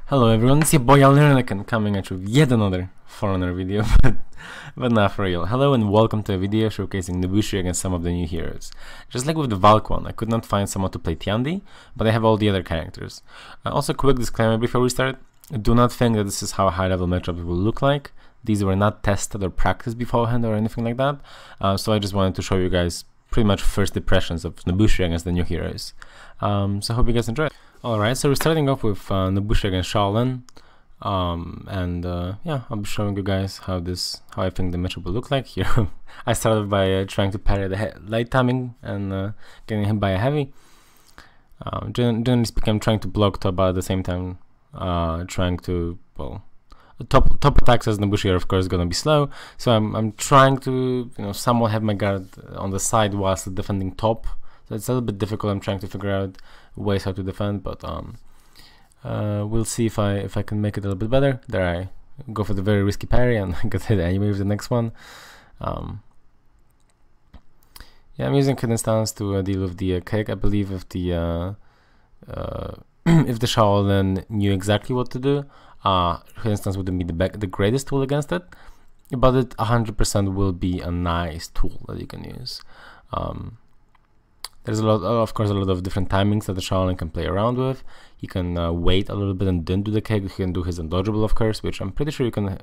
Hello everyone, it's your boy Alernakin coming at you with yet another foreigner video, but not for real. Hello and welcome to a video showcasing Nobushi against some of the new heroes. Just like with the Valk one, I could not find someone to play Tiandi, but I have all the other characters. Also, quick disclaimer before we start, do not think that this is how a high level matchups will look like. These were not tested or practiced beforehand or anything like that, so I just wanted to show you guys pretty much first impressions of Nobushi against the new heroes. So I hope you guys enjoy. Alright, so we're starting off with Nobushi against Shaolin, yeah, I'll be showing you guys how I think the matchup will look like here. I started by trying to parry the light timing and getting hit by a heavy. Generally speaking, I'm trying to block top, but at the same time trying to, well, top attacks as Nobushi are of course gonna be slow, so I'm trying to, somewhat have my guard on the side whilst defending top. So it's a little bit difficult. I'm trying to figure out ways how to defend, but we'll see if I can make it a little bit better. There I go for the very risky parry and get hit anyway with the next one. Yeah, I'm using hidden stance to deal with the kick. I believe if the Shaolin knew exactly what to do, hidden stance wouldn't be the greatest tool against it, but it 100% will be a nice tool that you can use. There's of course a lot of different timings that the Shaolin can play around with. He can wait a little bit and then do the kick. He can do his undodgeable, of course, which I'm pretty sure you can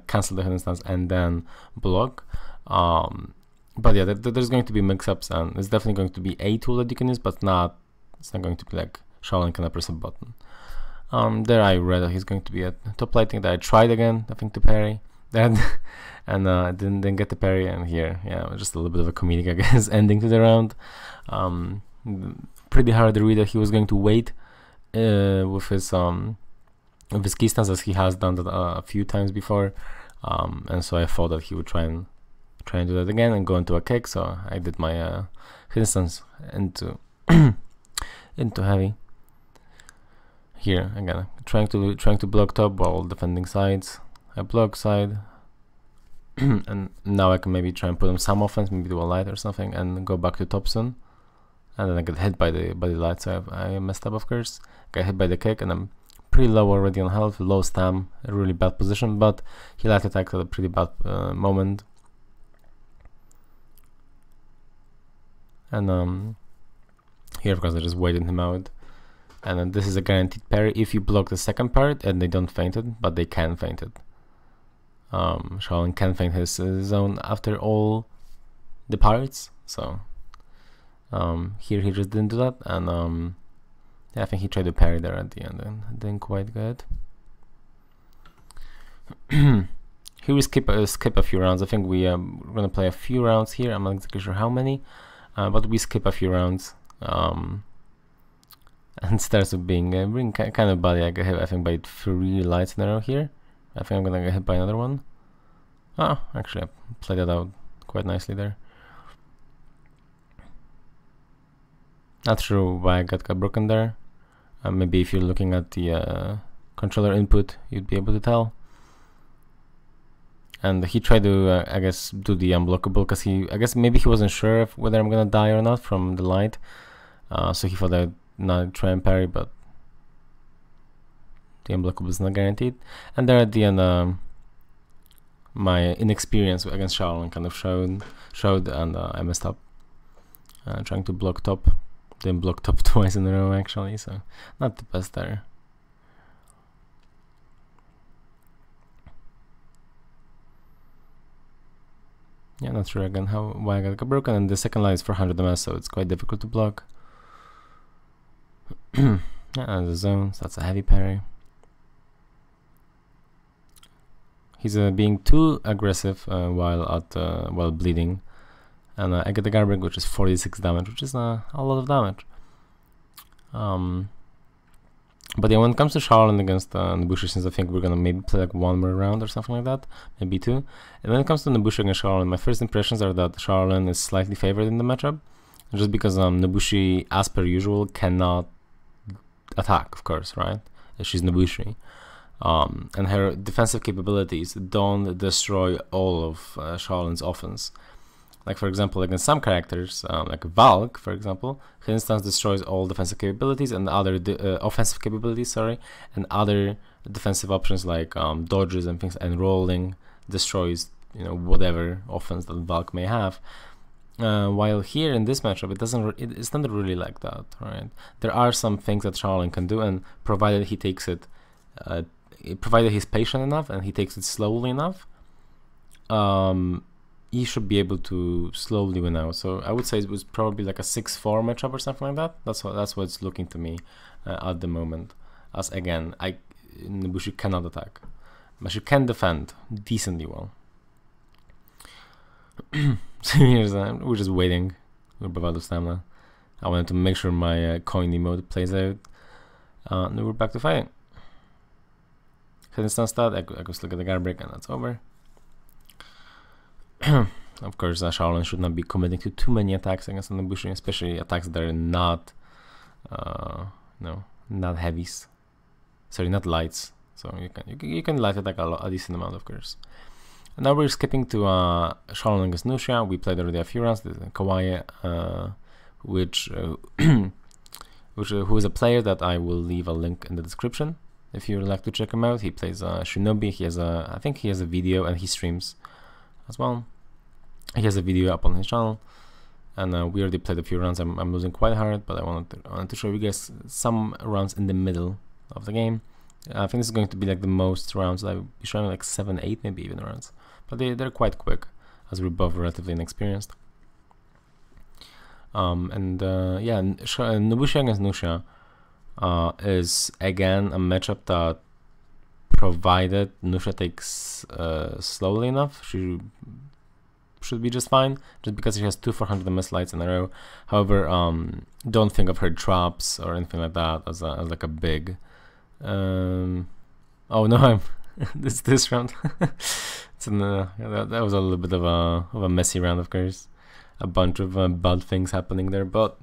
cancel the hidden stance and then block. But yeah, there's going to be mix-ups, and it's definitely going to be a tool that you can use, but it's not going to be like Shaolin cannot press a button. There I read that he's going to be at top lighting. That I tried again, I think, to parry that, and didn't get the parry. And here, yeah, just a little bit of a comedic, I guess, ending to the round. Pretty hard to read that he was going to wait with his key stance, as he has done that a few times before, and so I thought that he would try and do that again and go into a kick. So I did my hidden stance into into heavy. Here again, trying to block top while defending sides. I block side, and now I can maybe try and put on some offense, maybe do a light or something, and go back to top soon. And then I get hit by the light, so I messed up, of course. Got hit by the kick, and I'm pretty low already on health, low stam, a really bad position, but he light attacked at a pretty bad moment. And here, of course, I just waited him out. And then this is a guaranteed parry if you block the second part and they don't feint it, but they can feint it. Shaolin can feint his zone after all the parts, so here he just didn't do that, and yeah, I think he tried to parry there at the end and it didn't quite get. Here we skip a few rounds. I think we're gonna play a few rounds here. I'm not exactly sure how many, but we skip a few rounds. And starts with being kind of body. I get hit, I think, by 3 lights in a row here. I think I'm gonna get hit by another one. Oh, actually, I played that out quite nicely there. Not sure why I got broken there. Maybe if you're looking at the controller input, you'd be able to tell. And he tried to, I guess, do the unblockable, because I guess maybe he wasn't sure whether I'm gonna die or not from the light. So he thought I'd not try and parry, but the unblockable is not guaranteed. And there at the end, my inexperience against Shaolin kind of showed, and I messed up trying to block top. Didn't block top twice in a row, actually, so not the best there. Yeah, not sure again why I got broken, and the second line is 400 MS, so it's quite difficult to block. Yeah, and the zones, that's a heavy parry. He's being too aggressive while bleeding, and I get the guard break, which is 46 damage, which is a lot of damage. But yeah, when it comes to Shaolin against Nobushi, since I think we're gonna maybe play like 1 more round or something like that, maybe 2. And when it comes to Nobushi against Shaolin, my first impressions are that Shaolin is slightly favored in the matchup, just because Nobushi, as per usual, cannot attack, of course, right? She's Nobushi, and her defensive capabilities don't destroy all of Shaolin's offense. Like for example, against some characters, like Valk, for example, his instance destroys all defensive capabilities and other offensive capabilities, and other defensive options like dodges and things, and rolling destroys, you know, whatever offense that Valk may have. While here in this matchup, it's not really like that, right? There are some things that Shaolin can do, and provided he takes it, provided he's patient enough and he takes it slowly enough, he should be able to slowly win out. So I would say it was probably like a 6-4 matchup or something like that. That's what it's looking to me at the moment. As again, Nobushi cannot attack, but she can defend decently well. So here's we're just waiting. We're both out of stamina. I wanted to make sure my coin emote plays out. And we're back to fighting. Hit instant stat. I go look at the guard break, and that's over. Of course, Shaolin should not be committing to too many attacks against Nobushi, especially attacks that are not, not heavies. Sorry, not lights. So you can light attack a decent amount, of course. And now we're skipping to Shaolin against Nuxia. We played already a few rounds. This is Kawaii, who is a player that I will leave a link in the description if you would like to check him out. He plays Shinobi. I think he has a video, and he streams as well. He has a video up on his channel, and we already played a few rounds. I'm losing quite hard, but I wanted to show you guys some rounds in the middle of the game. I think this is going to be like the most rounds I'll be showing, like 7, 8, maybe even rounds. But they're quite quick, as we're both relatively inexperienced. Yeah, Nobushi against Nuxia is again a matchup that, provided Nuxia takes slowly enough, she should be just fine, just because she has 2 400 MS lights in a row. However, don't think of her traps or anything like that as like a big oh no, I'm this round. That was a little bit of a messy round, of course, a bunch of bad things happening there. But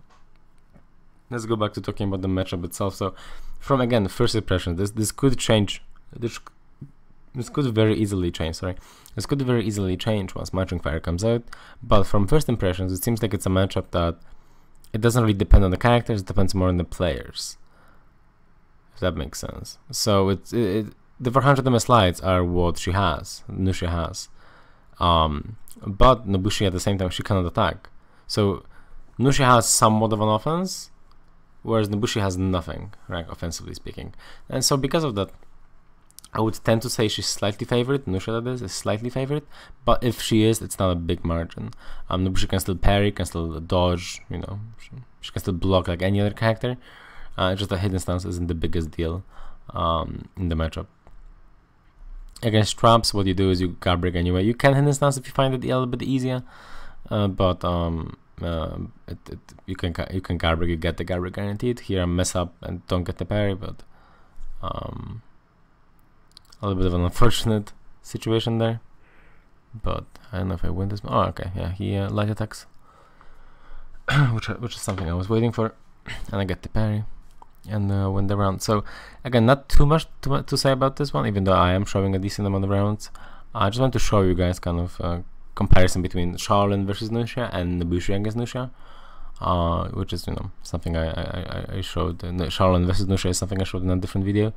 let's go back to talking about the matchup itself. So from, again, first impression, this could change. This could very easily change. This could very easily change once Matching Fire comes out. But from first impressions, it seems like it's a matchup that it doesn't really depend on the characters. It depends more on the players, if that makes sense. So the 400 MS lights are what Nuxia has. But Nobushi at the same time, she cannot attack. So Nuxia has somewhat of an offense, whereas Nobushi has nothing, right, offensively speaking. And so because of that, I would tend to say she's slightly favored. Nuxia, that is slightly favored. But if she is, it's not a big margin. Nobushi can still parry, can still dodge, you know, she can still block like any other character. Just a hidden stance isn't the biggest deal in the matchup. Against traps, what you do is you guard break anyway. You can hidden stance if you find it a little bit easier, but you can guard break. You get the guard break guaranteed. Here I mess up and don't get the parry, but a little bit of an unfortunate situation there. But I don't know if I win this. Oh, okay, yeah, he light attacks, which is something I was waiting for, and I get the parry and win the round. So again, not too much to say about this one, even though I am showing a decent amount of rounds. I just want to show you guys kind of comparison between Shaolin versus Nuxia and Nobushi against Nuxia, which is, you know, something I showed. Shaolin versus Nuxia is something I showed in a different video.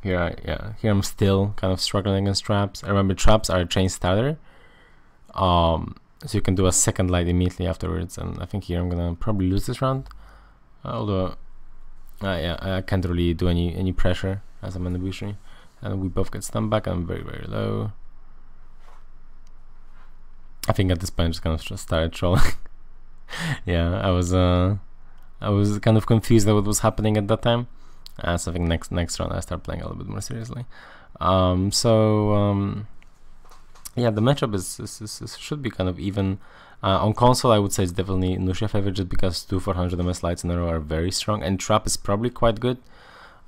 Here I'm still kind of struggling against traps. I remember traps are a chain starter, so you can do a second light immediately afterwards, and I think here I'm gonna probably lose this round. Although I can't really do any pressure as I'm in the Nobushi, and we both get stunned back, and I'm very, very low. I think at this point I just kind of just started trolling. Yeah, I was kind of confused at what was happening at that time. So I think next round I start playing a little bit more seriously. Yeah, the matchup should be kind of even. On console, I would say it's definitely Nuxia favorite, just because 2 400 MS lights in a row are very strong, and trap is probably quite good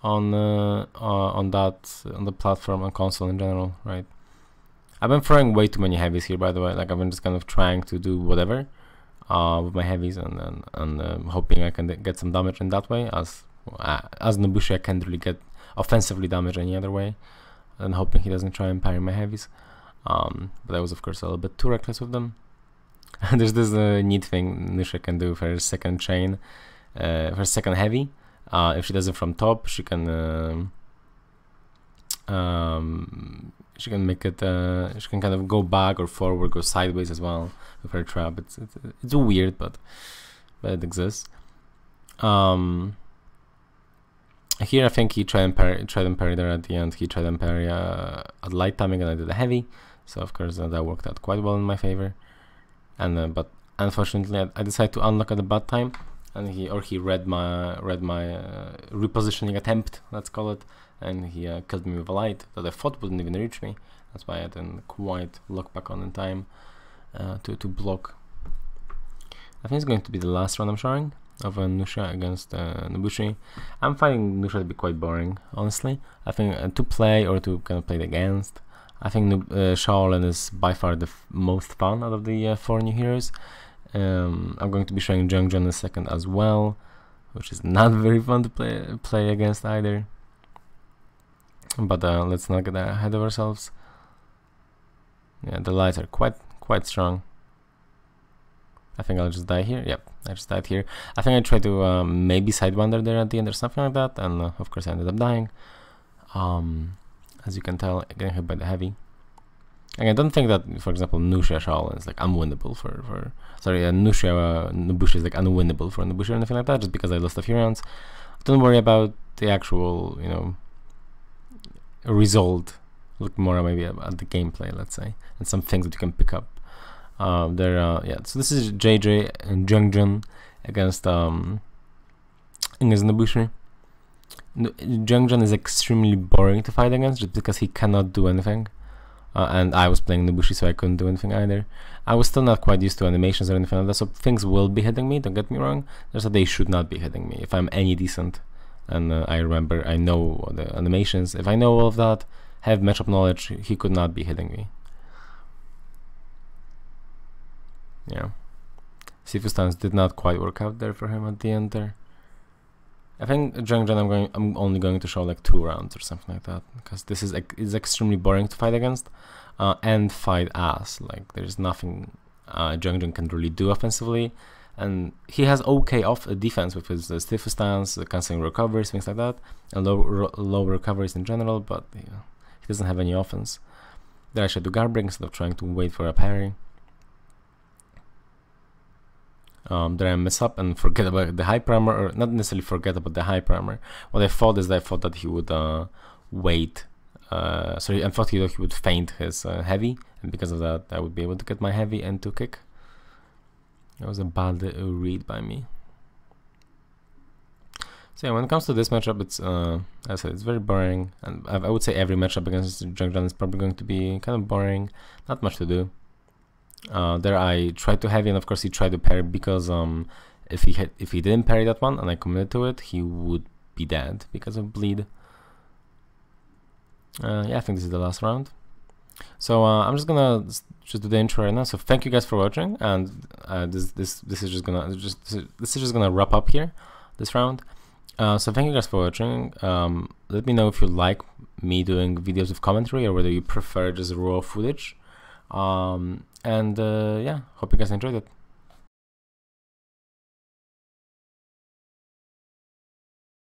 on the platform, on console in general, right? I've been throwing way too many heavies here, by the way. Like, I've been just kind of trying to do whatever with my heavies, and hoping I can get some damage in that way. As Nobushi, I can't really get offensively damage any other way, and hoping he doesn't try and parry my heavies. But I was of course a little bit too reckless with them. And there's this neat thing Nusha can do for her second chain, for her second heavy. If she does it from top, she can make it. She can kind of go back or forward, go sideways as well with her trap. It's weird, but it exists. Here I think he tried and parry there at the end. He tried and parry at light timing, and I did a heavy. So of course that worked out quite well in my favor. And but unfortunately I decided to unlock at a bad time, and he read my repositioning attempt, let's call it, and he killed me with a light that I thought wouldn't even reach me. That's why I didn't quite lock back on in time to block. I think it's going to be the last round I'm showing of Nusha against Nobushi. I'm finding Nusha to be quite boring, honestly. I think to play or to kind of play against, I think Shaolin is by far the most fun out of the 4 new heroes. I'm going to be showing Jungjun in a second as well, which is not very fun to play against either. But let's not get ahead of ourselves. Yeah, the lights are quite strong. I think I'll just die here. Yep, I just died here. I think I tried to maybe sidewinder there at the end or something like that, and of course I ended up dying. As you can tell, getting hit by the heavy. And I don't think that, for example, Nusha Shaolin is like unwinnable Nusha Nobushi is like unwinnable for Nobushi or anything like that, just because I lost a few rounds. Don't worry about the actual, result. Look more maybe at the gameplay, let's say, and some things that you can pick up. So this is JJ and Jungjun against Nobushi. Jungjun is extremely boring to fight against just because he cannot do anything. And I was playing Nobushi, so I couldn't do anything either. I was still not quite used to animations or anything like that, so things will be hitting me, don't get me wrong. Just that they should not be hitting me if I'm any decent. And I know the animations. If I know all of that, have matchup knowledge, he could not be hitting me. Yeah. Sifu stance did not quite work out there for him at the end there. I think Jungjun I'm only going to show like 2 rounds or something like that, because this is extremely boring to fight against and fight as. Like there's nothing Jungjun can really do offensively, and he has okay defense with his Sifu stance, cancelling recoveries, things like that, and low recoveries in general, but he doesn't have any offense. There I should do guard break instead of trying to wait for a parry. There I mess up and forget about the high primer, or not necessarily forget about the high primer. What I thought is that I thought that he would wait. I thought he would feint his heavy, and because of that I would be able to get my heavy and to kick. That was a bad read by me. So yeah, when it comes to this matchup, it's as I said, it's very boring, and I would say every matchup against Jungjun is probably going to be kind of boring. Not much to do. There I tried to heavy, and of course he tried to parry, because if he didn't parry that one and I committed to it, he would be dead because of bleed. Yeah, I think this is the last round. So I'm just gonna do the intro right now. So thank you guys for watching, and this is just gonna wrap up here this round. So thank you guys for watching. Let me know if you like me doing videos with commentary, or whether you prefer just raw footage. Yeah, hope you guys enjoyed it.